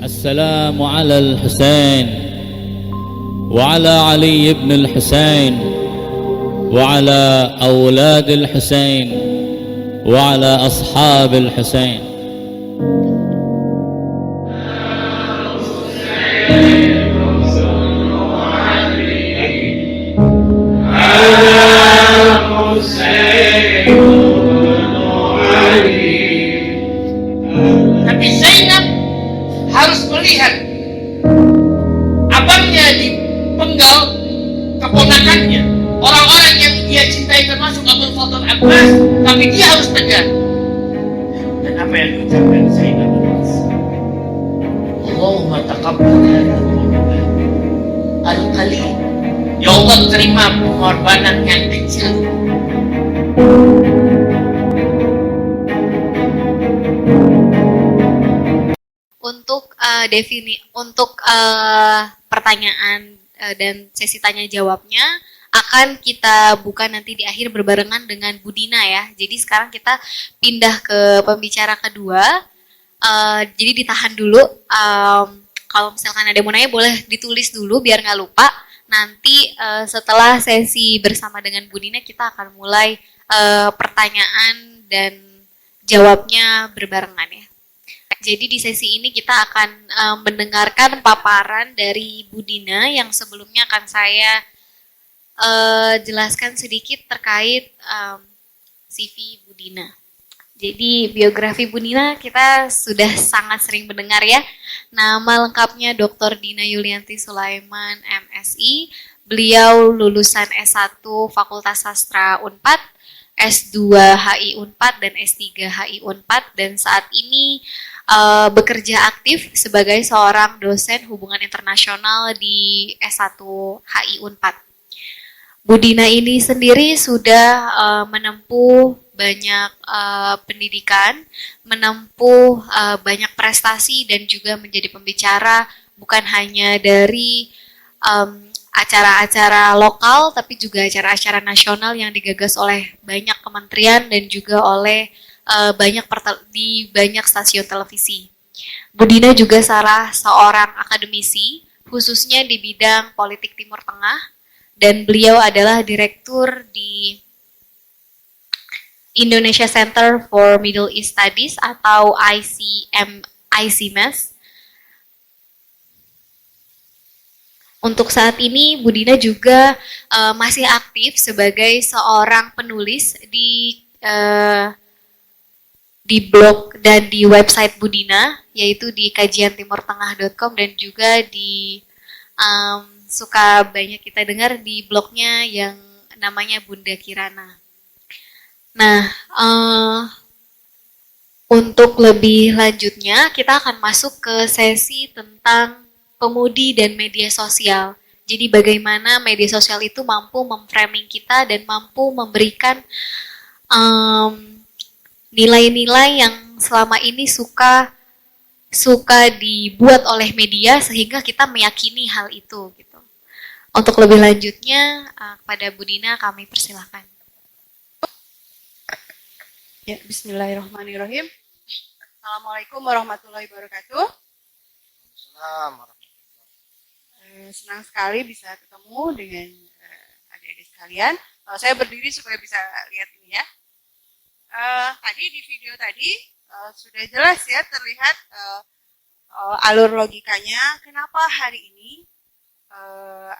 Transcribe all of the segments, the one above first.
السلام على الحسين وعلى علي بن الحسين وعلى أولاد الحسين وعلى أصحاب الحسين. Tapi Zainab harus melihat abangnya dipenggal keponakannya, orang-orang yang dia cintai termasuk Abdul Fadl Abbas, tapi dia harus tegar. Dan apa yang diucapkan Zainab? Allahumma taqabbal al-qalil. Ya Allah, terima pengorbanan yang kecil. Untuk pertanyaan dan sesi tanya jawabnya akan kita buka nanti di akhir berbarengan dengan Bu Dina ya. Jadi sekarang kita pindah ke pembicara kedua. Jadi ditahan dulu. Kalau misalkan ada yang mau nanya boleh ditulis dulu biar nggak lupa. Nanti setelah sesi bersama dengan Bu Dina kita akan mulai pertanyaan dan jawabnya berbarengan ya. Jadi di sesi ini kita akan mendengarkan paparan dari Bu Dina yang sebelumnya akan saya jelaskan sedikit terkait CV Bu Dina. Jadi biografi Bu Dina kita sudah sangat sering mendengar ya. Nama lengkapnya Dr. Dina Yulianti Sulaiman MSI. Beliau lulusan S1 Fakultas Sastra Unpad, S2 HI Unpad dan S3 HI Unpad, dan saat ini bekerja aktif sebagai seorang dosen hubungan internasional di S1 HI Unpad. Bu Dina ini sendiri sudah menempuh banyak pendidikan, menempuh banyak prestasi dan juga menjadi pembicara bukan hanya dari acara-acara lokal tapi juga acara-acara nasional yang digagas oleh banyak kementerian dan juga oleh di banyak stasiun televisi. Bu Dina juga salah seorang akademisi, khususnya di bidang politik Timur Tengah, dan beliau adalah direktur di Indonesia Center for Middle East Studies atau ICMES. Untuk saat ini, Bu Dina juga masih aktif sebagai seorang penulis di blog dan di website Bu Dina, yaitu di kajiantimurtengah.com, dan juga suka banyak kita dengar di blognya yang namanya Bunda Kirana. Nah, untuk lebih lanjutnya kita akan masuk ke sesi tentang pemudi dan media sosial. Jadi bagaimana media sosial itu mampu memframing kita dan mampu memberikan nilai-nilai yang selama ini suka dibuat oleh media sehingga kita meyakini hal itu gitu. Untuk lebih lanjutnya kepada Bu Dina kami persilahkan. Ya, bismillahirrahmanirrahim. Assalamualaikum warahmatullahi wabarakatuh. Senang sekali bisa ketemu dengan adik-adik sekalian. Saya berdiri supaya bisa lihat ini ya. Tadi di video tadi sudah jelas ya terlihat alur logikanya kenapa hari ini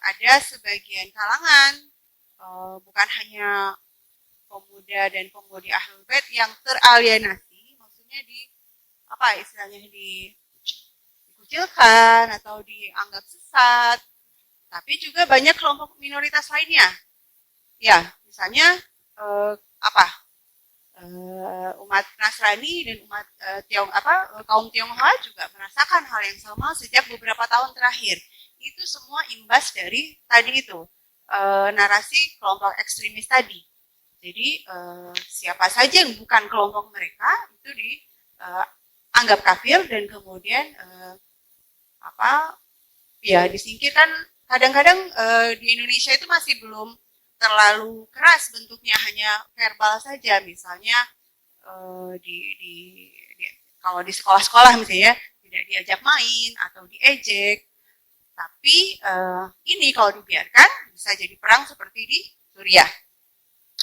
ada sebagian kalangan bukan hanya pemuda dan pemudi Ahlul Bait yang teralienasi, maksudnya dikucilkan atau dianggap sesat, tapi juga banyak kelompok minoritas lainnya. Ya, misalnya umat Nasrani dan umat kaum Tionghoa juga merasakan hal yang sama sejak beberapa tahun terakhir. Itu semua imbas dari tadi itu narasi kelompok ekstremis tadi. Jadi siapa saja yang bukan kelompok mereka itu dianggap kafir dan kemudian disingkirkan. Kadang-kadang di Indonesia itu masih belum terlalu keras bentuknya, hanya verbal saja. Misalnya kalau di sekolah-sekolah misalnya tidak diajak main atau diejek. Tapi ini kalau dibiarkan bisa jadi perang seperti di Suriah.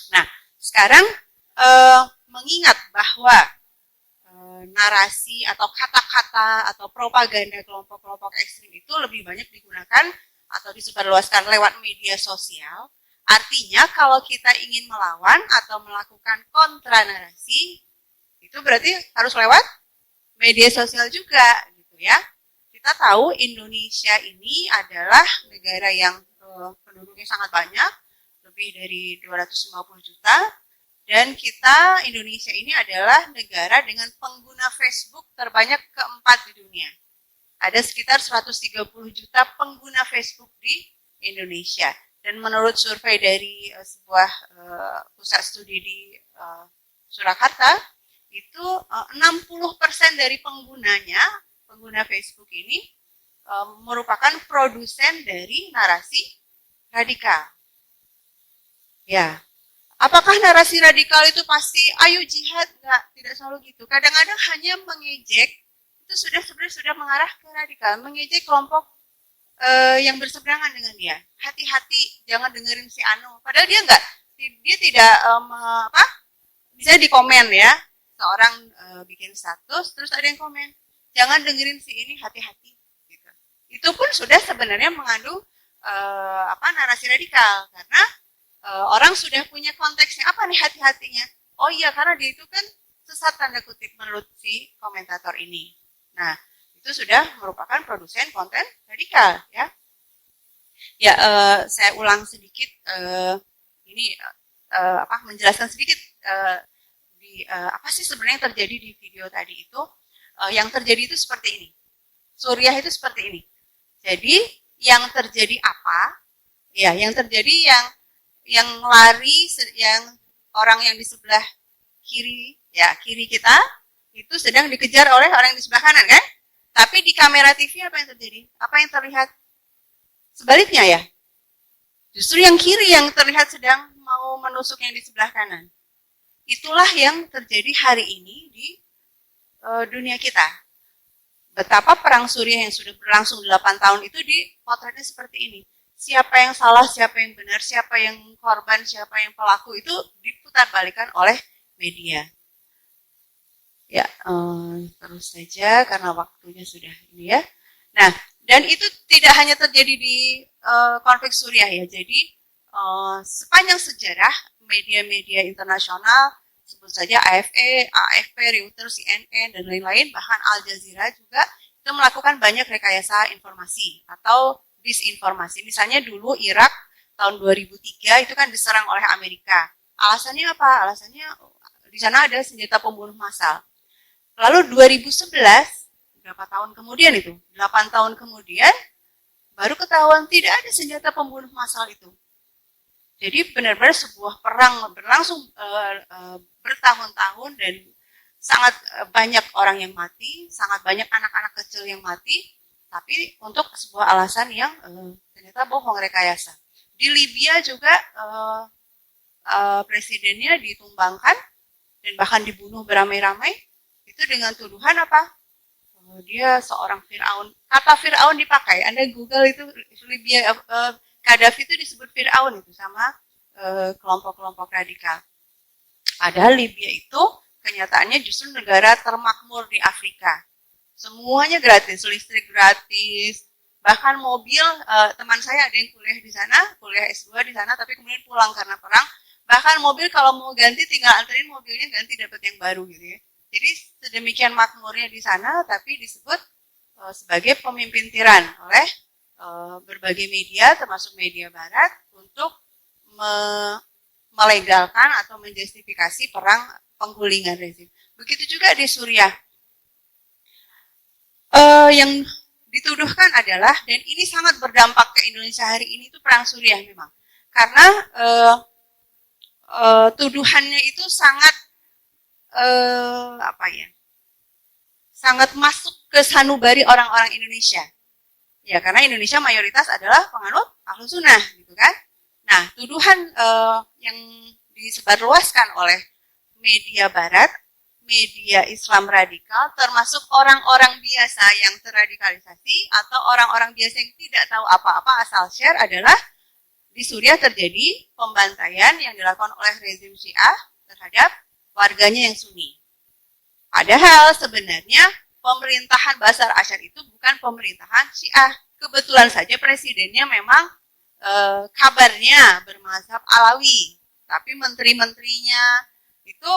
Nah, sekarang mengingat bahwa narasi atau kata-kata atau propaganda kelompok-kelompok ekstrim itu lebih banyak digunakan atau disebarluaskan lewat media sosial, artinya kalau kita ingin melawan atau melakukan kontra narasi, itu berarti harus lewat media sosial juga, gitu ya. Kita tahu Indonesia ini adalah negara yang penduduknya sangat banyak, lebih dari 250 juta, dan Indonesia ini adalah negara dengan pengguna Facebook terbanyak keempat di dunia. Ada sekitar 130 juta pengguna Facebook di Indonesia. Dan menurut survei dari sebuah pusat studi di Surakarta, itu 60% dari pengguna Facebook ini merupakan produsen dari narasi radikal. Ya, apakah narasi radikal itu pasti ayo jihad? Enggak, tidak selalu gitu. Kadang-kadang hanya mengejek, itu sebenarnya sudah mengarah ke radikal, mengejek kelompok yang berseberangan dengan dia. Hati-hati, jangan dengerin si Anu. Padahal dia tidak bisa di komen ya. Seorang bikin status, terus ada yang komen, jangan dengerin si ini, hati-hati. Gitu. Itu pun sudah sebenarnya mengandung narasi radikal, karena orang sudah punya konteksnya. Apa nih hati-hatinya? Oh iya, karena dia itu kan sesat tanda kutip menurut si komentator ini. Nah, itu sudah merupakan produsen konten radikal, ya. Ya, saya ulang sedikit menjelaskan sedikit apa sih sebenarnya yang terjadi di video tadi itu. Yang terjadi itu seperti ini. Suriah itu seperti ini. Jadi, yang terjadi apa? Ya, yang terjadi yang lari, yang orang yang di sebelah kiri kita itu sedang dikejar oleh orang yang di sebelah kanan, kan? Tapi di kamera TV apa yang terjadi? Apa yang terlihat? Sebaliknya ya. Justru yang kiri yang terlihat sedang mau menusuk yang di sebelah kanan. Itulah yang terjadi hari ini di dunia kita. Betapa perang Suriah yang sudah berlangsung 8 tahun itu dipotretnya seperti ini. Siapa yang salah, siapa yang benar, siapa yang korban, siapa yang pelaku, itu diputarbalikkan oleh media. Ya, terus saja karena waktunya sudah ini ya. Nah, dan itu tidak hanya terjadi di konflik Suriah ya. Jadi sepanjang sejarah media-media internasional, sebut saja AFP, Reuters, CNN, dan lain-lain, bahkan Al Jazeera juga itu melakukan banyak rekayasa informasi atau disinformasi. Misalnya dulu Irak tahun 2003 itu kan diserang oleh Amerika. Alasannya apa? Alasannya di sana ada senjata pembunuh massal. Lalu 2011, berapa tahun kemudian itu? 8 tahun kemudian, baru ketahuan tidak ada senjata pembunuh massal itu. Jadi benar-benar sebuah perang berlangsung bertahun-tahun dan sangat banyak orang yang mati, sangat banyak anak-anak kecil yang mati, tapi untuk sebuah alasan yang ternyata bohong, rekayasa. Di Libya juga presidennya ditumbangkan dan bahkan dibunuh beramai-ramai. Itu dengan tuduhan apa? Dia seorang Fir'aun. Kata Fir'aun dipakai. Anda Google itu Libya, Gaddafi itu disebut Fir'aun itu sama kelompok-kelompok radikal. Padahal Libya itu kenyataannya justru negara termakmur di Afrika. Semuanya gratis, listrik gratis, bahkan mobil, teman saya ada yang kuliah di sana, kuliah S2 di sana, tapi kemudian pulang karena perang. Bahkan mobil kalau mau ganti tinggal anterin mobilnya ganti dapat yang baru gitu ya. Jadi sedemikian makmurnya di sana, tapi disebut sebagai pemimpin tiran oleh berbagai media, termasuk media Barat, untuk melegalkan atau menjustifikasi perang penggulingan rezim. Begitu juga di Suriah. Yang dituduhkan adalah, dan ini sangat berdampak ke Indonesia hari ini, itu perang Suriah memang. Karena tuduhannya itu sangat sangat masuk ke sanubari orang-orang Indonesia. Ya, karena Indonesia mayoritas adalah penganut Ahlus Sunnah, gitu kan. Nah, tuduhan yang disebarluaskan oleh media Barat, media Islam radikal, termasuk orang-orang biasa yang terradikalisasi atau orang-orang biasa yang tidak tahu apa-apa asal share adalah di Suriah terjadi pembantaian yang dilakukan oleh rezim Syiah terhadap warganya yang Sunni. Padahal sebenarnya pemerintahan Bashar Asyad itu bukan pemerintahan Syiah. Kebetulan saja presidennya memang kabarnya bermazhab Alawi, tapi menteri-menterinya itu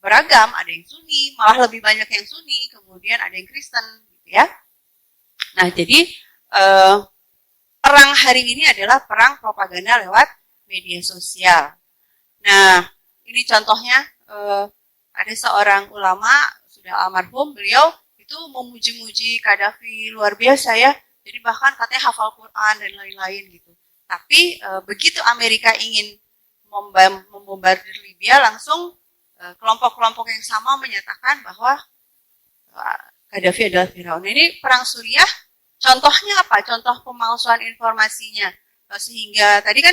beragam, ada yang Sunni, malah lebih banyak yang Sunni, kemudian ada yang Kristen, gitu ya. Nah, jadi perang hari ini adalah perang propaganda lewat media sosial. Nah, ini contohnya ada seorang ulama sudah almarhum, beliau itu memuji-muji Qaddafi luar biasa ya. Jadi bahkan katanya hafal Quran dan lain-lain gitu. Tapi begitu Amerika ingin membombardir Libya, langsung kelompok-kelompok yang sama menyatakan bahwa Qaddafi adalah Firaun. Ini perang Suriah, contohnya apa? Contoh pemalsuan informasinya. Sehingga tadi kan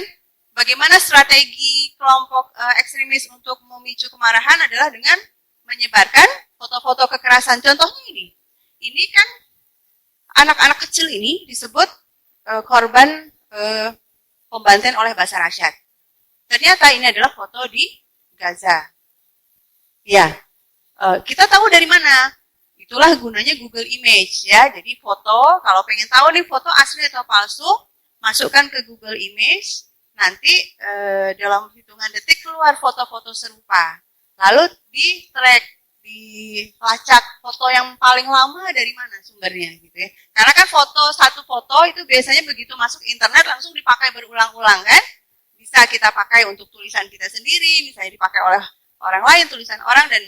bagaimana strategi kelompok ekstremis untuk memicu kemarahan adalah dengan menyebarkan foto-foto kekerasan. Contohnya ini. Ini kan anak-anak kecil ini disebut korban pembantaian oleh Bashar Asyad. Ternyata ini adalah foto di Gaza. Ya, kita tahu dari mana? Itulah gunanya Google Image ya. Jadi foto, kalau pengen tahu nih foto asli atau palsu, masukkan ke Google Image, nanti dalam hitungan detik keluar foto-foto serupa. Lalu di-track, dilacak foto yang paling lama dari mana sumbernya gitu ya. Karena kan satu foto itu biasanya begitu masuk internet langsung dipakai berulang-ulang kan. Bisa kita pakai untuk tulisan kita sendiri, misalnya dipakai oleh orang lain, tulisan orang, dan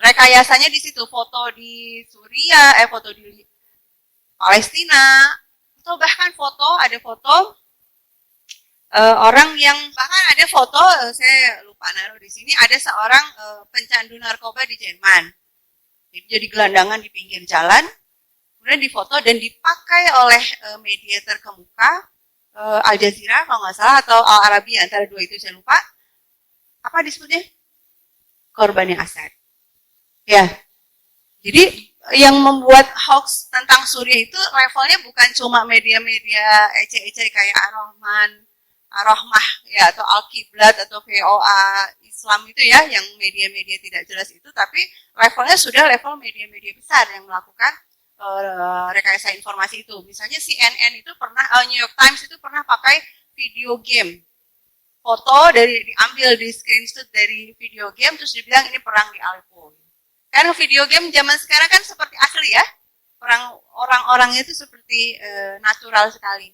rekayasanya di situ, foto di Suriah, foto di Palestina, atau bahkan ada foto orang yang, bahkan ada foto, saya lupa naruh di sini, ada seorang pencandu narkoba di Jerman. Jadi gelandangan di pinggir jalan, kemudian difoto dan dipakai oleh media terkemuka, Al Jazeera kalau nggak salah, atau Al Arabiya, antara dua itu saya lupa. Apa disebutnya? Korbannya Assad. Ya, jadi yang membuat hoax tentang Suriah itu levelnya bukan cuma media-media ece-ece kayak Ar-Rahmah ya, atau Al-Qiblat atau VOA Islam itu ya, yang media-media tidak jelas itu, tapi levelnya sudah level media-media besar yang melakukan rekayasa informasi itu. Misalnya CNN itu pernah, New York Times itu pernah pakai video game. Foto diambil di screenshot dari video game, terus dibilang ini perang di Aleppo. Karena video game zaman sekarang kan seperti asli ya, perang orang-orangnya itu seperti natural sekali.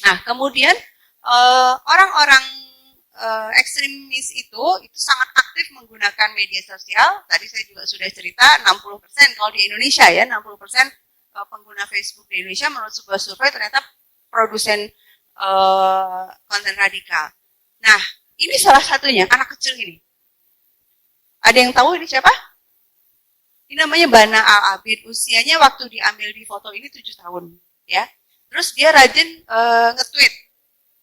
Nah, kemudian orang-orang ekstremis itu sangat aktif menggunakan media sosial. Tadi saya juga sudah cerita 60% kalau di Indonesia ya, 60% pengguna Facebook di Indonesia menurut sebuah survei ternyata produsen konten radikal. Nah, ini salah satunya, anak kecil ini. Ada yang tahu ini siapa? Ini namanya Bana Al-Abid. Usianya waktu diambil di foto ini 7 tahun. Ya. Terus dia rajin nge-tweet.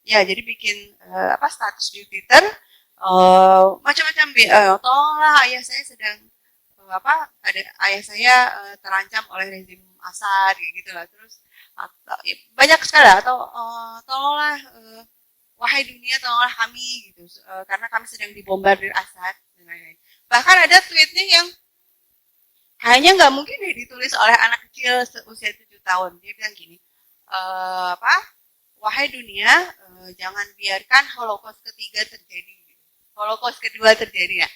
Ya, jadi bikin status di Twitter. Macam-macam. Tolonglah ayah saya sedang, ayah saya terancam oleh rezim Assad, kayak gitu lah. Terus banyak sekali, atau tolonglah wahai dunia, tolonglah kami gitu, karena kami sedang dibombardir Assad dan lain-lain. Bahkan ada tweetnya yang kayaknya nggak mungkin ditulis oleh anak kecil usia 7 tahun. Dia bilang gini, wahai dunia, jangan biarkan Holocaust ketiga terjadi, Holocaust kedua terjadi. Ya,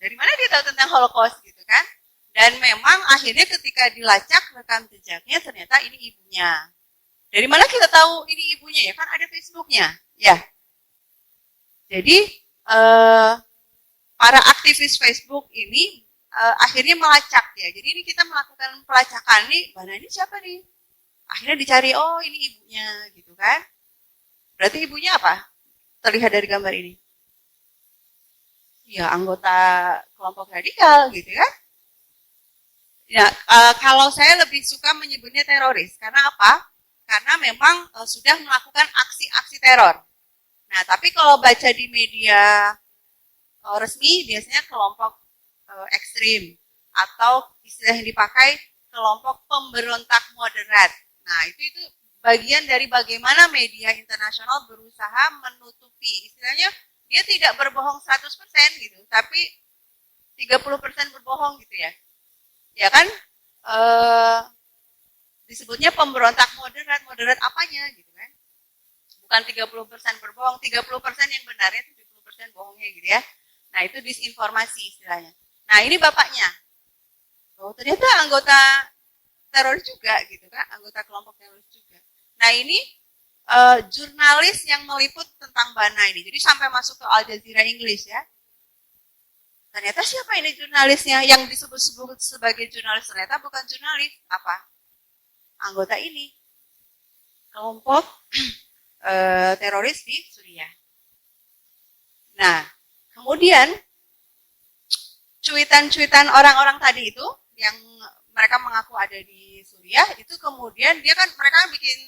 dari mana dia tahu tentang Holocaust gitu kan? Dan memang akhirnya ketika dilacak rekam jejaknya ternyata ini ibunya. Dari mana kita tahu ini ibunya ya? Kan ada Facebooknya. Ya. Jadi para aktivis Facebook ini akhirnya melacak ya. Jadi ini kita melakukan pelacakan nih. Mana ini siapa nih? Akhirnya dicari, oh ini ibunya gitu kan. Berarti ibunya apa? Terlihat dari gambar ini. Ya anggota kelompok radikal gitu kan. Ya, kalau saya lebih suka menyebutnya teroris, karena apa? Karena memang sudah melakukan aksi-aksi teror. Nah, tapi kalau baca di media resmi, biasanya kelompok ekstrim atau istilah yang dipakai kelompok pemberontak moderat. Nah, itu bagian dari bagaimana media internasional berusaha menutupi, istilahnya dia tidak berbohong 100% gitu, tapi 30% berbohong gitu ya. Ya kan? Disebutnya pemberontak moderat, moderat apanya gitu kan? Bukan 30% berbohong, 30% yang benarnya, 70% bohongnya gitu ya. Nah, itu disinformasi istilahnya. Nah, ini bapaknya. Oh, ternyata anggota teroris juga gitu kan, anggota kelompok teroris juga. Nah, ini jurnalis yang meliput tentang Bana ini. Jadi sampai masuk ke Al Jazeera Inggris ya. Ternyata siapa ini jurnalisnya yang disebut-sebut sebagai jurnalis? Ternyata bukan jurnalis, apa? Anggota ini. Kelompok teroris di Suriah. Nah, kemudian cuitan-cuitan orang-orang tadi itu yang mereka mengaku ada di Suriah itu kemudian dia kan mereka bikin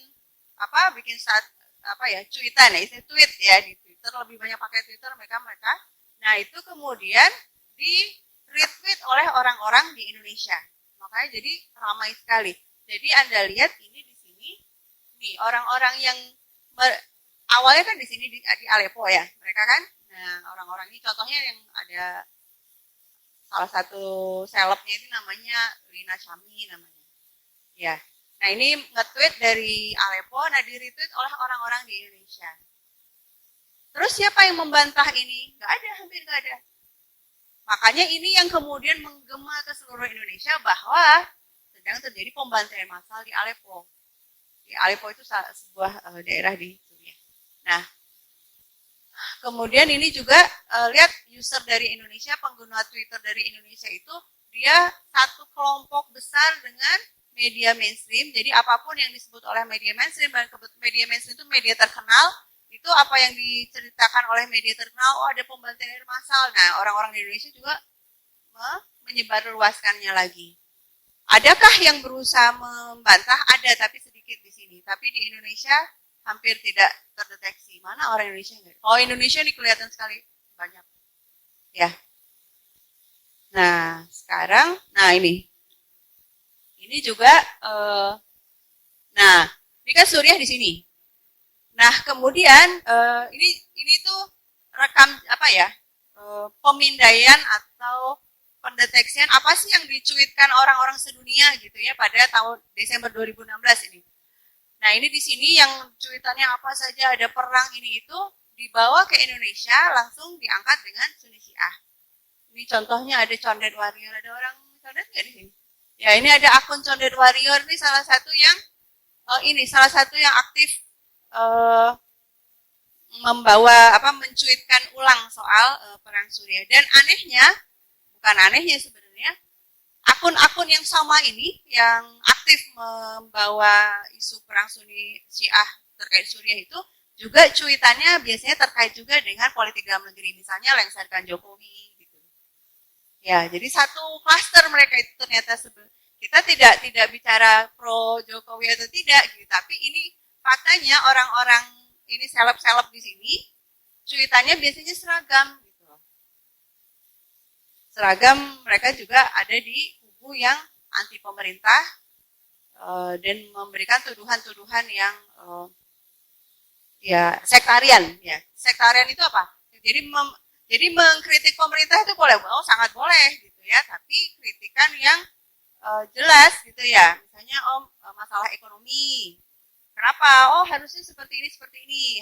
cuitan ya, istilah tweet ya di Twitter, lebih banyak pakai Twitter mereka. Nah, itu kemudian di retweet oleh orang-orang di Indonesia. Makanya jadi ramai sekali. Jadi Anda lihat ini di sini nih orang-orang yang awalnya kan di sini di Aleppo ya, mereka kan. Nah, orang-orang ini contohnya yang ada salah satu selebnya itu namanya Rina Syami namanya. Ya. Nah, ini nge-tweet dari Aleppo, nah di-retweet oleh orang-orang di Indonesia. Terus siapa yang membantah ini? Nggak ada, hampir nggak ada. Makanya ini yang kemudian menggema ke seluruh Indonesia bahwa sedang terjadi pembantaian massal di Aleppo. Di Aleppo itu sebuah daerah di Suriah. Nah, kemudian ini juga lihat user dari Indonesia, pengguna Twitter dari Indonesia itu dia satu kelompok besar dengan media mainstream. Jadi apapun yang disebut oleh media mainstream, dan media mainstream itu media terkenal, itu apa yang diceritakan oleh media terkenal, oh ada pembantaian massal. Nah, orang-orang di Indonesia juga menyebarluaskannya lagi. Adakah yang berusaha membantah? Ada, tapi sedikit di sini. Tapi di Indonesia hampir tidak terdeteksi. Mana orang Indonesia enggak? Oh, Indonesia ini kelihatan sekali banyak. Ya. Nah, sekarang, ini. Ini juga, ini kan Suriah di sini. Nah, kemudian ini tuh rekam pemindaian atau pendeteksian apa sih yang dicuitkan orang-orang sedunia gitu ya pada tahun Desember 2016 ini. Nah, ini di sini yang cuitannya apa saja, ada perang ini itu dibawa ke Indonesia langsung diangkat dengan Sunni Syiah. Ini contohnya ada Condet Warrior, ada orang Condet nggak di sini? Ya, ini ada akun Condet Warrior, ini salah satu yang aktif mencuitkan ulang soal perang Suriah. Dan bukan anehnya sebenarnya, akun-akun yang sama ini yang aktif membawa isu perang Sunni Syiah terkait Suriah itu juga cuitannya biasanya terkait juga dengan politik dalam negeri, misalnya lengsarkan Jokowi gitu. Ya, jadi satu klaster mereka itu ternyata kita tidak bicara pro Jokowi atau tidak gitu, tapi ini faktanya orang-orang ini seleb-seleb di sini cuitannya biasanya seragam gitu. Seragam mereka juga ada di kubu yang anti pemerintah dan memberikan tuduhan-tuduhan yang sektarian ya. Sektarian itu apa? Jadi mengkritik pemerintah itu boleh, sangat boleh gitu ya, tapi kritikan yang jelas gitu ya. Misalnya masalah ekonomi. Kenapa? Oh, harusnya seperti ini.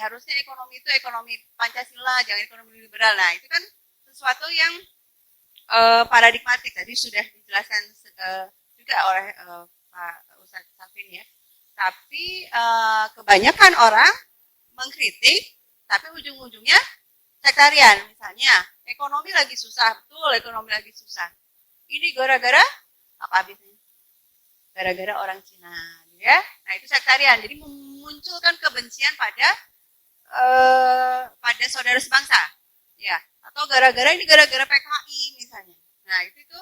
Harusnya ekonomi itu ekonomi Pancasila, jangan ekonomi liberal. Nah, itu kan sesuatu yang paradigmatik. Tadi sudah dijelaskan juga oleh Pak Ustadz Safin ya. Tapi kebanyakan orang mengkritik, tapi ujung-ujungnya sektarian. Misalnya, ekonomi lagi susah. Betul, ekonomi lagi susah. Ini gara-gara apa biasanya? Gara-gara orang Cina. Ya, nah itu sektarian. Jadi memunculkan kebencian pada saudara sebangsa, ya. Atau gara-gara PKI misalnya. Nah itu tuh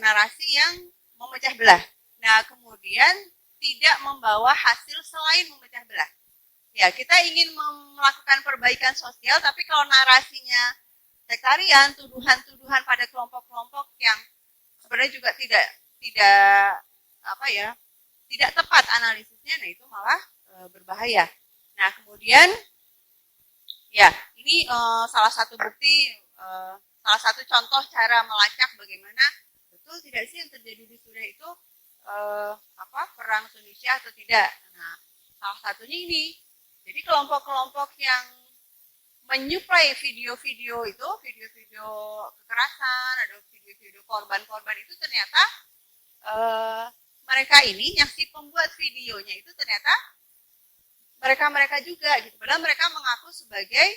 narasi yang memecah belah. Nah kemudian tidak membawa hasil selain memecah belah. Ya, kita ingin melakukan perbaikan sosial, tapi kalau narasinya sektarian, tuduhan-tuduhan pada kelompok-kelompok yang sebenarnya juga tidak apa ya, tidak tepat analisisnya, nah itu malah berbahaya. Nah kemudian ya ini salah satu bukti, salah satu contoh cara melacak bagaimana betul tidak sih yang terjadi di Suriah itu perang Sunni Syiah atau tidak. Nah salah satunya ini, jadi kelompok-kelompok yang menyuplai video-video itu, video-video kekerasan, ada video-video korban-korban itu ternyata mereka ini yang si pembuat videonya itu ternyata mereka juga gitu. Padahal mereka mengaku sebagai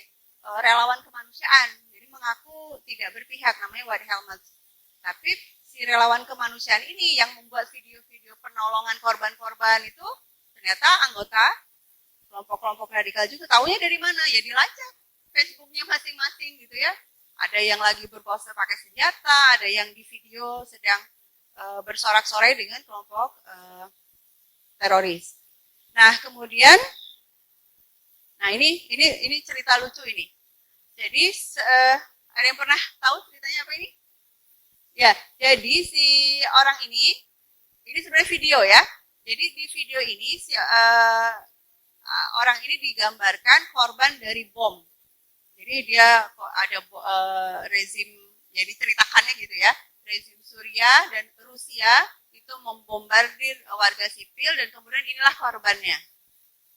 relawan kemanusiaan, jadi mengaku tidak berpihak, namanya White Helmets. Tapi si relawan kemanusiaan ini yang membuat video-video penolongan korban-korban itu ternyata anggota kelompok-kelompok radikal juga. Taunya dari mana? Ya dilacak Facebooknya masing-masing gitu ya. Ada yang lagi berpose pakai senjata, ada yang di video sedang bersorak-sorai dengan kelompok teroris. Nah kemudian, nah ini cerita lucu ini. Jadi ada yang pernah tahu ceritanya apa ini? Ya, jadi si orang ini sebenarnya video ya. Jadi di video ini si orang ini digambarkan korban dari bom. Jadi dia ada rezim, jadi ceritakannya gitu ya, rezim Suriah dan Rusia itu membombardir warga sipil dan kemudian inilah korbannya.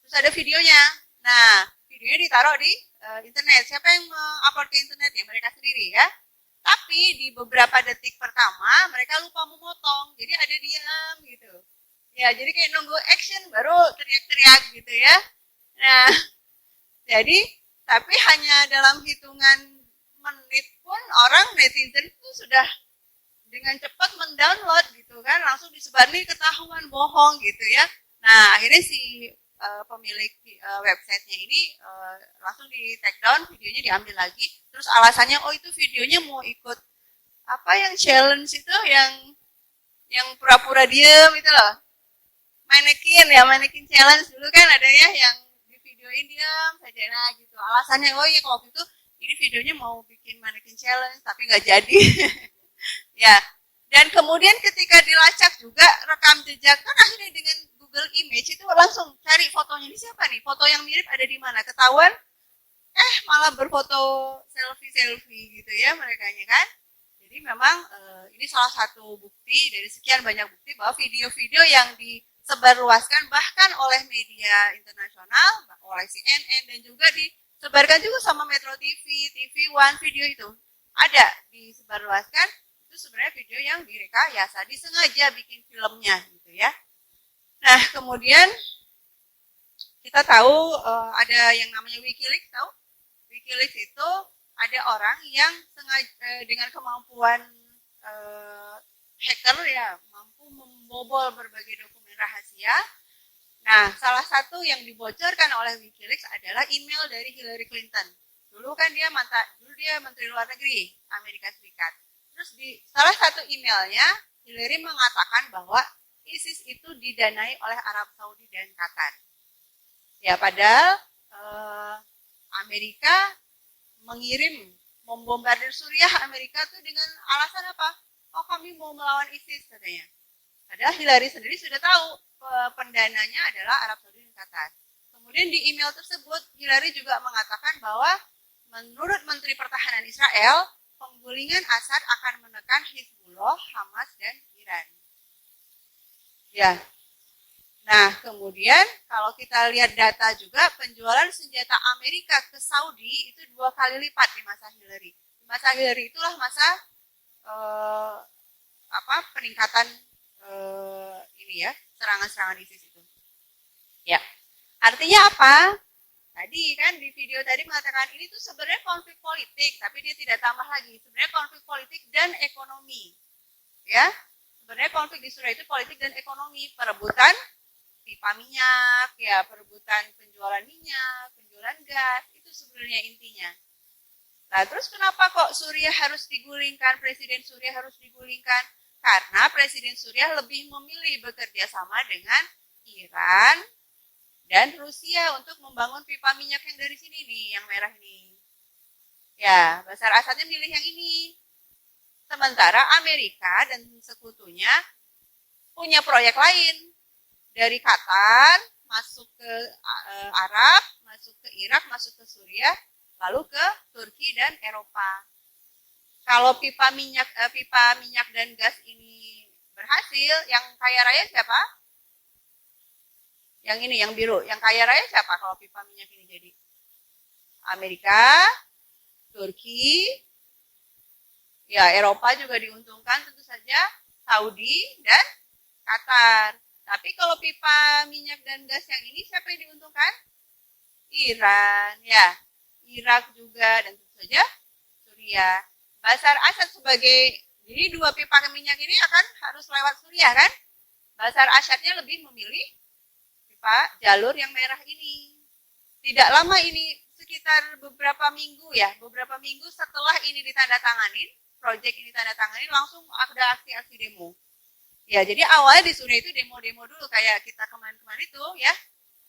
Terus ada videonya. Nah, videonya ditaruh di internet. Siapa yang upload ke internet? Ya mereka sendiri ya. Tapi di beberapa detik pertama mereka lupa memotong, jadi ada diam gitu. Ya, jadi kayak nunggu action baru teriak-teriak gitu ya. Nah, jadi tapi hanya dalam hitungan menit pun orang netizen itu sudah dengan cepat mendownload gitu kan, langsung disebarin ketahuan bohong gitu ya. Nah, akhirnya si pemilik websitenya ini langsung di take down, videonya diambil lagi. Terus alasannya, oh itu videonya mau ikut apa yang challenge itu, yang pura-pura diem itu loh, manekin challenge dulu kan ada ya, yang di videoin diam saja nah gitu. Alasannya, oh iya kalau gitu ini videonya mau bikin manekin challenge tapi nggak jadi. Ya, dan kemudian ketika dilacak juga rekam jejak kan akhirnya dengan Google Image itu langsung cari fotonya, ini siapa nih, foto yang mirip ada di mana, ketahuan malah berfoto selfie gitu ya merekanya kan. Jadi memang ini salah satu bukti dari sekian banyak bukti bahwa video-video yang disebarluaskan bahkan oleh media internasional, oleh CNN dan juga disebarkan juga sama Metro TV, TV One, video itu ada disebarluaskan, itu sebenarnya video yang direkayasa, disengaja bikin filmnya gitu ya. Nah kemudian kita tahu ada yang namanya WikiLeaks, tahu? WikiLeaks itu ada orang yang sengaja dengan kemampuan hacker ya, mampu membobol berbagai dokumen rahasia. Nah salah satu yang dibocorkan oleh WikiLeaks adalah email dari Hillary Clinton. Dulu kan dia Menteri Luar Negeri Amerika Serikat. Terus di salah satu emailnya Hillary mengatakan bahwa ISIS itu didanai oleh Arab Saudi dan Qatar. Ya padahal Amerika membombardir Suriah Amerika tuh dengan alasan apa? Oh kami mau melawan ISIS katanya. Padahal Hillary sendiri sudah tahu pendananya adalah Arab Saudi dan Qatar. Kemudian di email tersebut Hillary juga mengatakan bahwa menurut Menteri Pertahanan Israel, penggulingan Assad akan menekan Hizbullah, Hamas, dan Iran. Ya. Nah, kemudian kalau kita lihat data juga, penjualan senjata Amerika ke Saudi itu 2 kali lipat di masa Hillary. Di masa Hillary itulah masa peningkatan serangan-serangan ISIS itu. Ya. Artinya apa? Tadi kan di video tadi mengatakan ini tuh sebenarnya konflik politik, tapi dia tidak tambah lagi. Sebenarnya konflik politik dan ekonomi. Ya. Sebenarnya konflik di Suriah itu politik dan ekonomi, perebutan pipa minyak, ya perebutan penjualan minyak, penjualan gas, itu sebenarnya intinya. Nah, terus kenapa kok Suriah harus digulingkan, Presiden Suriah harus digulingkan? Karena Presiden Suriah lebih memilih bekerja sama dengan Iran dan Rusia untuk membangun pipa minyak yang dari sini nih, yang merah nih. Ya, Bashar Asadnya milih yang ini. Sementara Amerika dan sekutunya punya proyek lain. Dari Qatar, masuk ke Arab, masuk ke Irak, masuk ke Suriah, lalu ke Turki dan Eropa. Kalau pipa minyak dan gas ini berhasil, yang kaya raya siapa? Yang ini, yang biru. Yang kaya raya siapa kalau pipa minyak ini jadi? Amerika, Turki, ya Eropa juga diuntungkan tentu saja, Saudi dan Qatar. Tapi kalau pipa minyak dan gas yang ini siapa yang diuntungkan? Iran, ya, Irak juga dan tentu saja Suriah. Bashar Assad sebagai, jadi dua pipa minyak ini akan harus lewat Suriah kan? Bashar Assadnya lebih memilih pipa jalur yang merah ini. Tidak lama ini, sekitar beberapa minggu setelah ini ditandatangani, proyek ini ditandatangani, langsung ada aksi-aksi demo. Ya, jadi awalnya di Suriah itu demo-demo dulu kayak kita kemarin-kemarin itu ya,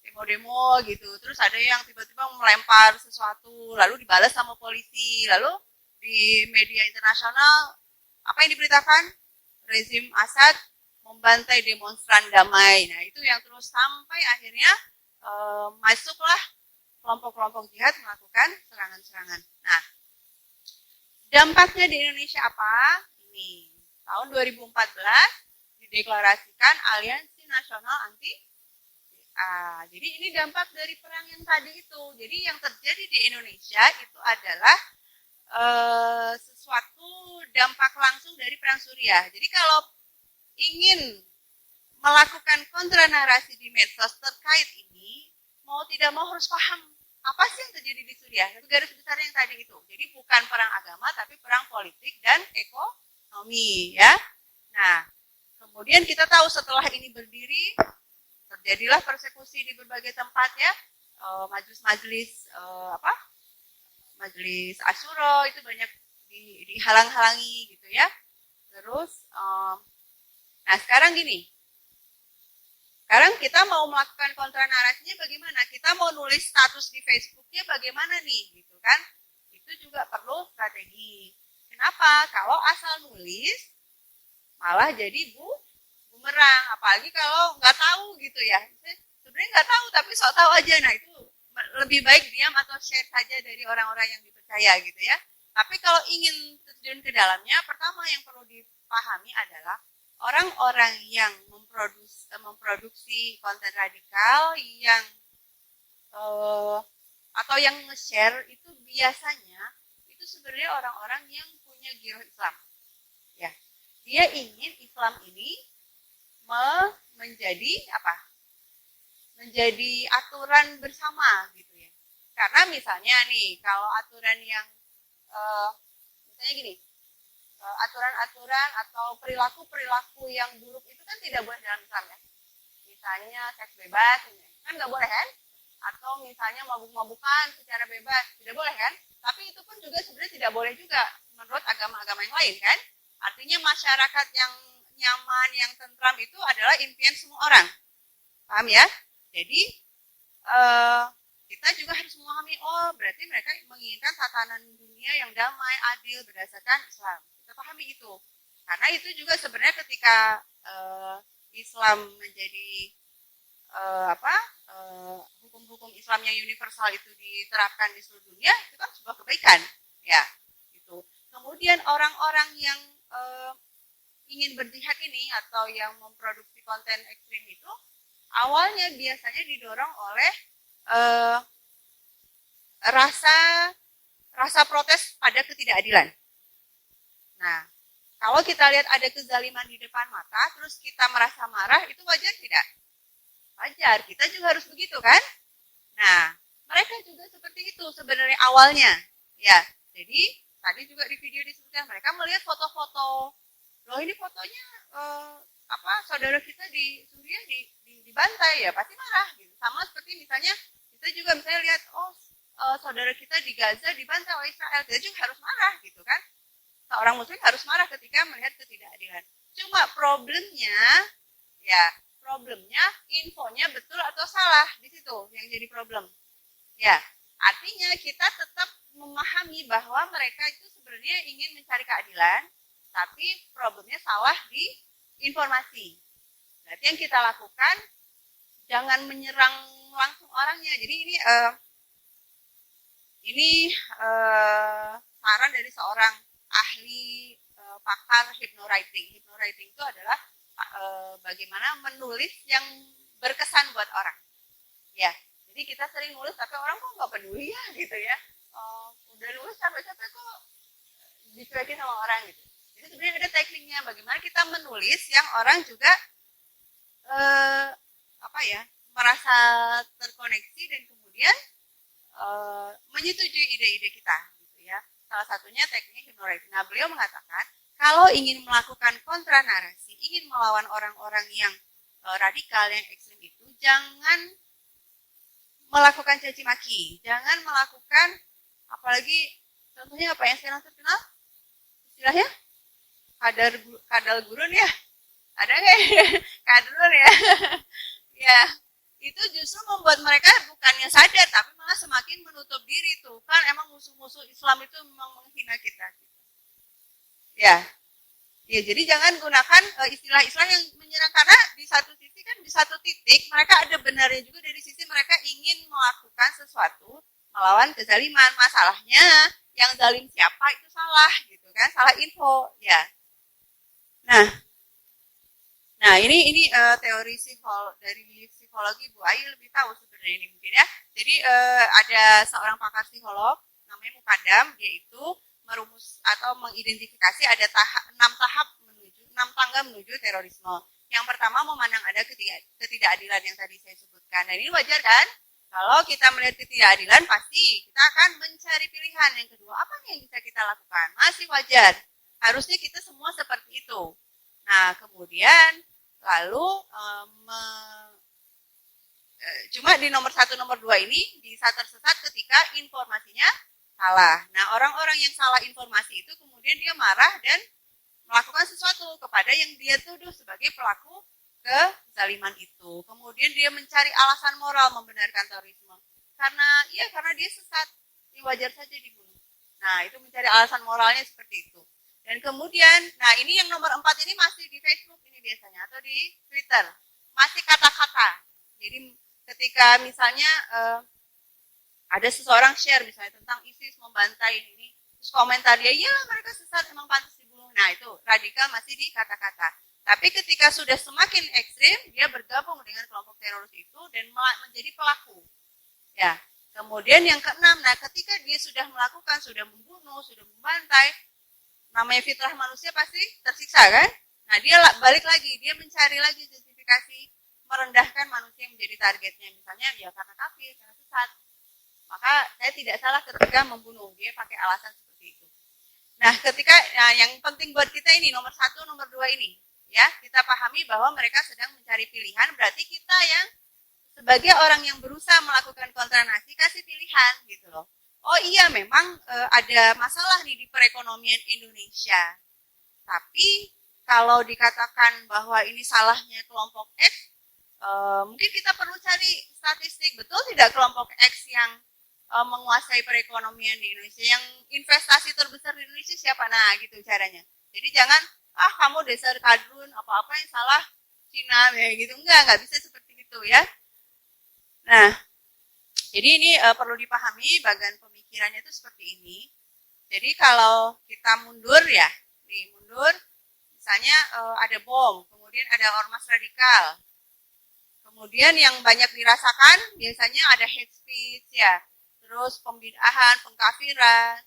demo-demo gitu. Terus ada yang tiba-tiba melempar sesuatu, lalu dibalas sama polisi. Lalu di media internasional apa yang diberitakan? Rezim Assad membantai demonstran damai. Nah, itu yang terus sampai akhirnya masuklah kelompok-kelompok jihad melakukan serangan-serangan. Nah, dampaknya di Indonesia apa? Ini tahun 2014 dideklarasikan Aliansi Nasional Anti BDA. Jadi ini dampak dari perang yang tadi itu. Jadi yang terjadi di Indonesia itu adalah sesuatu dampak langsung dari perang Suriah. Jadi kalau ingin melakukan kontra narasi di medsos terkait ini, mau tidak mau harus paham apa sih yang terjadi di Suriah. Itu garis besar yang tadi itu. Jadi bukan perang agama, tapi perang politik dan ekonomi, ya. Nah, kemudian kita tahu setelah ini berdiri, terjadilah persekusi di berbagai tempat ya, majelis majelis Asyura itu banyak dihalang-halangi gitu ya. Terus, nah sekarang gini, sekarang kita mau melakukan kontra narasinya bagaimana? Kita mau nulis status di Facebooknya bagaimana nih, gitu kan? Itu juga perlu strategi. Kenapa? Kalau asal nulis, malah jadi bumerang. Apalagi kalau nggak tahu gitu ya. Sebenarnya nggak tahu tapi sok tahu aja. Nah itu lebih baik diam atau share saja dari orang-orang yang dipercaya gitu ya. Tapi kalau ingin terjun ke dalamnya, pertama yang perlu dipahami adalah orang-orang yang memproduksi konten radikal yang atau yang nge-share itu biasanya itu sebenarnya orang-orang yang punya giroh Islam. Ya, dia ingin Islam ini menjadi apa? Menjadi aturan bersama gitu ya. Karena misalnya nih, kalau aturan yang misalnya gini, aturan-aturan atau perilaku-perilaku yang buruk itu kan tidak boleh dalam Islam ya. Misalnya seks bebas, kan nggak boleh kan? Atau misalnya mabuk-mabukan secara bebas, tidak boleh kan? Tapi itu pun juga sebenarnya tidak boleh juga menurut agama-agama yang lain kan? Artinya masyarakat yang nyaman, yang tentram itu adalah impian semua orang. Paham ya? Jadi kita juga harus memahami, oh berarti mereka menginginkan tatanan dunia yang damai, adil, berdasarkan Islam. Kita pahami itu. Karena itu juga sebenarnya ketika Islam menjadi hukum-hukum Islam yang universal itu diterapkan di seluruh dunia, itu kan sebuah kebaikan. Ya, gitu. Kemudian orang-orang yang ingin berjihad ini atau yang memproduksi konten ekstrim itu awalnya biasanya didorong oleh rasa protes pada ketidakadilan. Nah, kalau kita lihat ada kezaliman di depan mata, terus kita merasa marah, itu wajar tidak? Wajar, kita juga harus begitu kan? Nah, mereka juga seperti itu sebenarnya awalnya. Ya, jadi tadi juga di video disebutkan mereka melihat foto-foto. Loh ini fotonya saudara kita di Suriah dibantai ya, pasti marah gitu. Sama seperti misalnya kita juga misalnya lihat saudara kita di Gaza dibantai oleh Israel, kita juga harus marah gitu kan. Seorang muslim harus marah ketika melihat ketidakadilan. Cuma problemnya infonya betul atau salah, di situ yang jadi problem. Ya, artinya kita tetap memahami bahwa mereka itu sebenarnya ingin mencari keadilan, tapi problemnya salah di informasi. Berarti yang kita lakukan jangan menyerang langsung orangnya. Jadi ini saran dari seorang ahli pakar hypnowriting. Hypnowriting itu adalah bagaimana menulis yang berkesan buat orang. Ya, jadi kita sering nulis tapi orang kok nggak peduli ya gitu ya. Udah nulis capek-capek kok dicuekin sama orang gitu. Jadi sebenarnya ada tekniknya bagaimana kita menulis yang orang juga merasa terkoneksi dan kemudian menyetujui ide-ide kita gitu ya. Salah satunya teknik hypnowriting. Nah, beliau mengatakan kalau ingin melakukan kontra narasi, ingin melawan orang-orang yang radikal, yang ekstrem itu, jangan melakukan caci maki, jangan melakukan, apalagi contohnya apa yang sekarang terkenal istilahnya kadal gurun ya, ada nggak ya? Kadrun ya. Ya, itu justru membuat mereka bukannya sadar tapi malah semakin menutup diri tuh. Kan emang musuh-musuh Islam itu memang menghina kita. Ya. Ya, jadi jangan gunakan istilah-istilah yang menyerang karena di satu sisi kan di satu titik mereka ada benarnya juga dari sisi mereka ingin melakukan sesuatu melawan kezaliman. Masalahnya yang zalim siapa itu salah gitu kan, salah info ya. Nah ini teori dari psikologi Bu Ayu lebih tahu sebenarnya ini mungkin ya. Jadi ada seorang pakar psikolog namanya Mukadam, yaitu merumus atau mengidentifikasi ada 6 tangga menuju terorisme. Yang pertama memandang ada ketidakadilan yang tadi saya sebutkan. Dan ini wajar kan? Kalau kita melihat ketidakadilan pasti kita akan mencari pilihan. Yang kedua, apa yang bisa kita lakukan? Masih wajar. Harusnya kita semua seperti itu. Nah, kemudian lalu cuma di nomor 1, nomor 2 ini bisa tersesat ketika informasinya salah. Nah, orang-orang yang salah informasi itu kemudian dia marah dan melakukan sesuatu kepada yang dia tuduh sebagai pelaku kezaliman itu. Kemudian dia mencari alasan moral membenarkan terorisme. Karena dia sesat, ini wajar saja dibunuh. Nah, itu mencari alasan moralnya seperti itu. Dan kemudian, nah ini yang nomor 4 ini masih di Facebook ini biasanya, atau di Twitter. Masih kata-kata. Jadi ketika misalnya ada seseorang share misalnya tentang ISIS membantai ini, terus komentar dia, iya mereka sesat, emang pantas dibunuh. Nah itu radikal masih di kata-kata. Tapi ketika sudah semakin ekstrim, dia bergabung dengan kelompok teroris itu dan menjadi pelaku. Ya. Kemudian yang keenam, nah ketika dia sudah melakukan, sudah membunuh, sudah membantai, namanya fitrah manusia pasti tersiksa kan? Nah dia balik lagi, dia mencari lagi justifikasi merendahkan manusia yang menjadi targetnya. Misalnya ya karena kafir, karena sesat. Maka saya tidak salah ketika membunuh, dia pakai alasan seperti itu. Nah yang penting buat kita ini nomor 1, nomor 2 ini. Ya, kita pahami bahwa mereka sedang mencari pilihan, berarti kita yang sebagai orang yang berusaha melakukan kontranasi kasih pilihan gitu loh. Oh iya memang ada masalah nih di perekonomian Indonesia. Tapi kalau dikatakan bahwa ini salahnya kelompok X, mungkin kita perlu cari statistik. Betul tidak kelompok X yang menguasai perekonomian di Indonesia? Yang investasi terbesar di Indonesia siapa? Nah gitu caranya. Jadi jangan, kamu dasar kadrun, apa-apa yang salah Cina, ya gitu. Enggak bisa seperti itu ya. Nah, jadi ini perlu dipahami bagian pemikirannya itu seperti ini. Jadi kalau kita mundur ya, mundur, misalnya ada bom, kemudian ada ormas radikal. Kemudian yang banyak dirasakan biasanya ada hate speech ya, terus pembid'ahan, pengkafiran,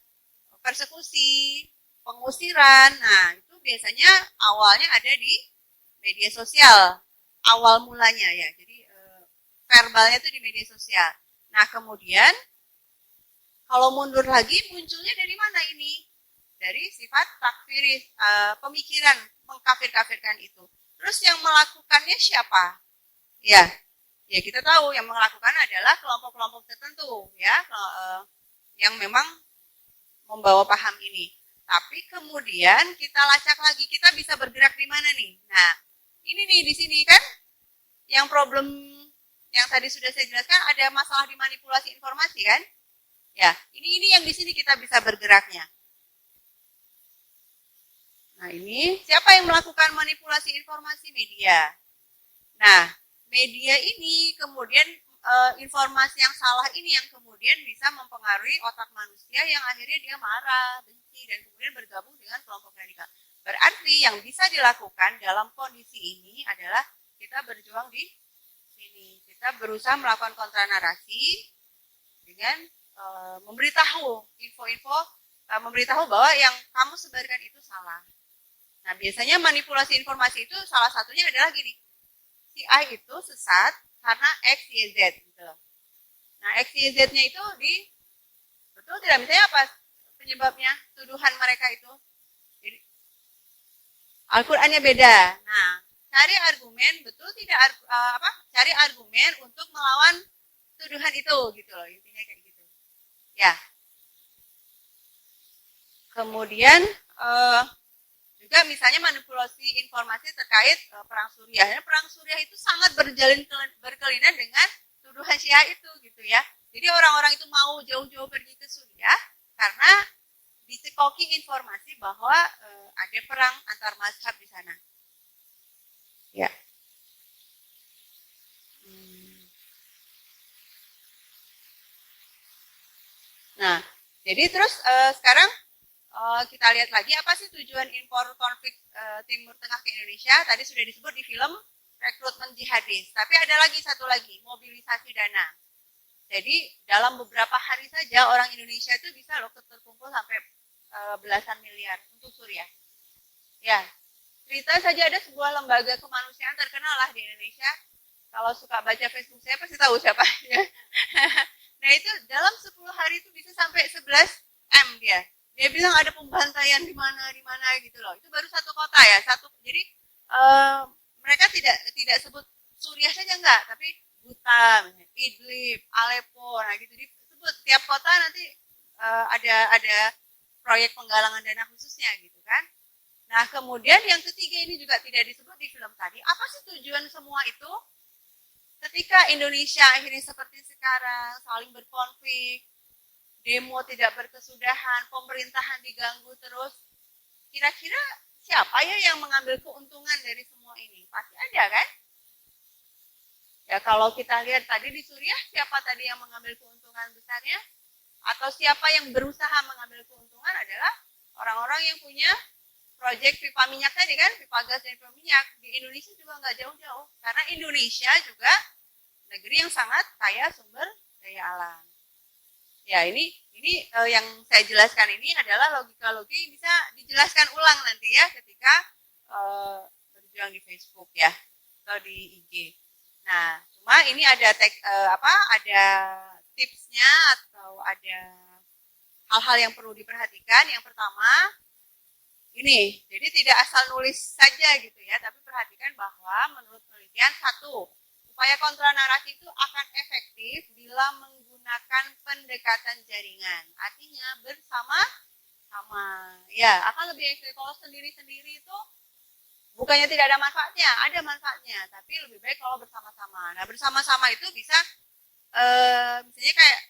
persekusi, pengusiran. Nah, itu biasanya awalnya ada di media sosial, awal mulanya ya. Jadi verbalnya itu di media sosial. Nah, kemudian kalau mundur lagi munculnya dari mana ini? Dari sifat takfiris, pemikiran mengkafir-kafirkan itu. Terus yang melakukannya siapa? Ya kita tahu yang melakukan adalah kelompok-kelompok tertentu ya, yang memang membawa paham ini. Tapi kemudian kita lacak lagi, kita bisa bergerak di mana nih? Nah, ini nih di sini kan yang problem yang tadi sudah saya jelaskan, ada masalah di manipulasi informasi kan? Ya, ini yang di sini kita bisa bergeraknya. Nah, ini siapa yang melakukan manipulasi informasi? Media. Nah, media ini kemudian informasi yang salah ini yang kemudian bisa mempengaruhi otak manusia yang akhirnya dia marah, benci, dan kemudian bergabung dengan kelompok radikal. Berarti yang bisa dilakukan dalam kondisi ini adalah kita berjuang di sini. Kita berusaha melakukan kontranarasi dengan memberitahu info-info, memberitahu bahwa yang kamu sebarkan itu salah. Nah, biasanya manipulasi informasi itu salah satunya adalah gini. Si A itu sesat karena X, Y, Z gitu. Nah, X, Y, Z-nya itu betul tidak? Misalnya apa penyebabnya? Tuduhan mereka itu. Jadi, Al-Qur'annya beda. Nah, cari argumen, betul tidak cari argumen untuk melawan tuduhan itu gitu loh. Intinya kayak gitu. Ya. Kemudian juga misalnya manipulasi informasi terkait perang Suriah. Perang Suriah itu sangat berkelainan dengan tuduhan Syiah itu gitu ya. Jadi orang-orang itu mau jauh-jauh pergi ke Suriah karena dicekoki informasi bahwa ada perang antar mazhab di sana. Ya. Nah, jadi terus sekarang kita lihat lagi apa sih tujuan impor konflik Timur Tengah ke Indonesia. Tadi sudah disebut di film rekrutmen jihadis. Tapi ada lagi satu lagi, mobilisasi dana. Jadi dalam beberapa hari saja orang Indonesia itu bisa loh terkumpul sampai belasan miliar untuk Suriah. Ya, cerita saja ada sebuah lembaga kemanusiaan terkenal lah di Indonesia. Kalau suka baca Facebook saya pasti tahu siapa. Nah itu dalam 10 hari itu bisa sampai 11 M dia. Dia bilang ada pembantaian di mana gitu loh. Itu baru satu kota ya, Jadi mereka tidak sebut Suriah saja enggak, tapi Guta, Idlib, Aleppo, nah gitu disebut. Tiap kota nanti ada proyek penggalangan dana khususnya gitu kan. Nah, kemudian yang ketiga ini juga tidak disebut di film tadi. Apa sih tujuan semua itu? Ketika Indonesia akhirnya seperti sekarang saling berkonflik, demo tidak berkesudahan, pemerintahan diganggu terus. Kira-kira siapa ya yang mengambil keuntungan dari semua ini? Pasti ada kan? Ya kalau kita lihat tadi di Suriah, siapa tadi yang mengambil keuntungan besarnya? Atau siapa yang berusaha mengambil keuntungan adalah orang-orang yang punya proyek pipa minyak tadi kan, pipa gas dan pipa minyak. Di Indonesia juga nggak jauh-jauh. Karena Indonesia juga negeri yang sangat kaya sumber daya alam. Ya, ini yang saya jelaskan ini adalah logika-logika yang bisa dijelaskan ulang nanti ya ketika berjuang di Facebook ya atau di IG. Nah, cuma ini ada ada tipsnya atau ada hal-hal yang perlu diperhatikan. Yang pertama, ini, jadi tidak asal nulis saja gitu ya, tapi perhatikan bahwa menurut penelitian upaya kontra narasi itu akan efektif bila menggunakan pendekatan jaringan. Artinya bersama-sama. Ya, akan lebih efektif. Kalau sendiri-sendiri itu bukannya tidak ada manfaatnya, ada manfaatnya, tapi lebih baik kalau bersama-sama. Nah, bersama-sama itu bisa misalnya kayak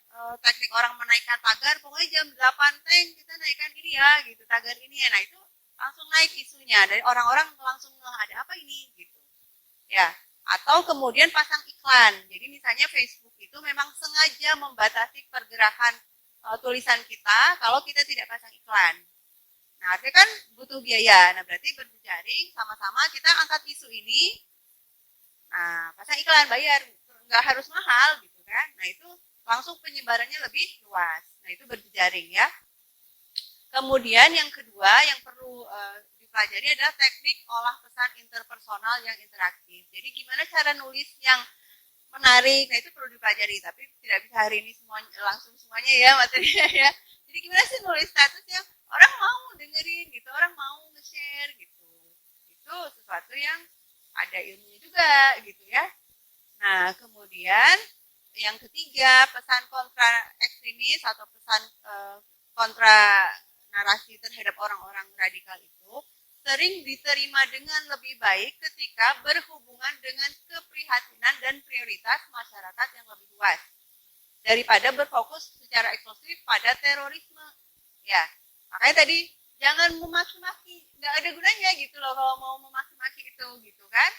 teknik orang menaikkan tagar, pokoknya jam 8 kita naikkan ini ya, gitu, tagar ini ya. Nah, itu langsung naik isunya, dari orang-orang langsung ada apa ini, gitu. Ya, atau kemudian pasang iklan. Jadi misalnya Facebook itu memang sengaja membatasi pergerakan tulisan kita kalau kita tidak pasang iklan. Nah, artinya kan butuh biaya. Nah, berarti berjejaring sama-sama kita angkat isu ini. Nah, pasang iklan, bayar, nggak harus mahal gitu kan. Nah, itu langsung penyebarannya lebih luas. Nah, itu berjejaring ya. Kemudian yang kedua yang perlu dipelajari adalah teknik olah pesan interpersonal yang interaktif. Jadi gimana cara nulis yang menarik, nah itu perlu dipelajari. Tapi tidak bisa hari ini langsung semuanya ya materinya ya. Jadi gimana sih nulis status yang orang mau dengerin gitu, orang mau nge-share gitu. Itu sesuatu yang ada ilmunya juga gitu ya. Nah kemudian yang ketiga, pesan kontra ekstremis atau pesan kontra narasi terhadap orang-orang radikal itu sering diterima dengan lebih baik ketika berhubungan dengan keprihatinan dan prioritas masyarakat yang lebih luas. daripada berfokus secara eksklusif pada terorisme. Ya, makanya tadi jangan memaki-maki, nggak ada gunanya gitu loh kalau mau memaki-maki itu gitu kan.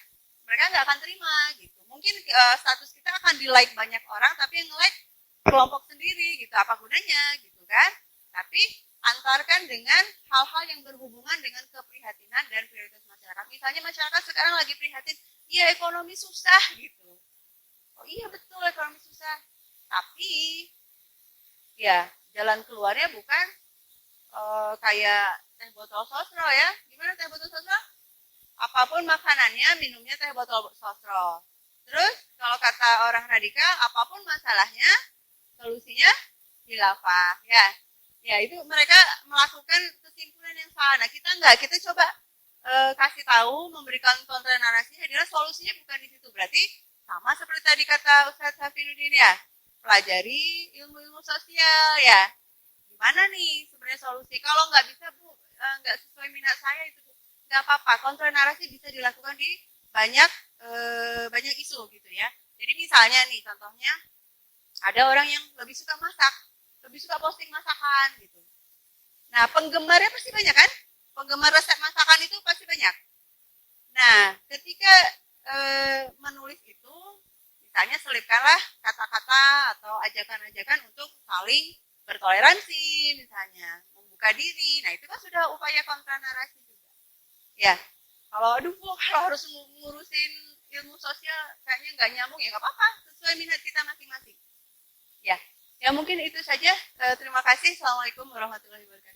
Mereka nggak akan terima gitu. Mungkin status kita akan di like banyak orang, tapi yang nge-like kelompok sendiri gitu. Apa gunanya gitu kan? Tapi antarkan dengan hal-hal yang berhubungan dengan keprihatinan dan prioritas masyarakat. Misalnya masyarakat sekarang lagi prihatin, iya ekonomi susah gitu. Oh iya betul ekonomi susah. Tapi ya jalan keluarnya bukan kayak teh botol sosro ya. Gimana teh botol sosro? Apapun makanannya, minumnya teh botol sosro. Terus kalau kata orang radikal, apapun masalahnya, solusinya khilafah. Ya itu mereka melakukan kesimpulan yang salah. Nah kita enggak, kita coba kasih tahu, memberikan kontra narasi, adalah solusinya bukan di situ. Berarti sama seperti tadi kata Ustadz Safinuddin ya, pelajari ilmu-ilmu sosial ya. Gimana nih sebenarnya solusi? Kalau nggak bisa Bu, nggak sesuai minat saya itu Bu, nggak apa-apa. Kontra narasi bisa dilakukan di banyak isu gitu ya. Jadi misalnya nih contohnya ada orang yang lebih suka masak, lebih suka posting masakan gitu. Nah penggemarnya pasti banyak kan? Penggemar resep masakan itu pasti banyak. Nah ketika menulis itu, misalnya selipkanlah kata-kata atau ajakan-ajakan untuk saling bertoleransi, misalnya membuka diri. Nah itu kan sudah upaya kontra narasi juga. Ya, kalau aduh Bu, kalau harus ngurusin ilmu sosial kayaknya nggak nyambung ya nggak apa-apa, sesuai minat kita masing-masing. Ya mungkin itu saja. Terima kasih. Assalamualaikum warahmatullahi wabarakatuh.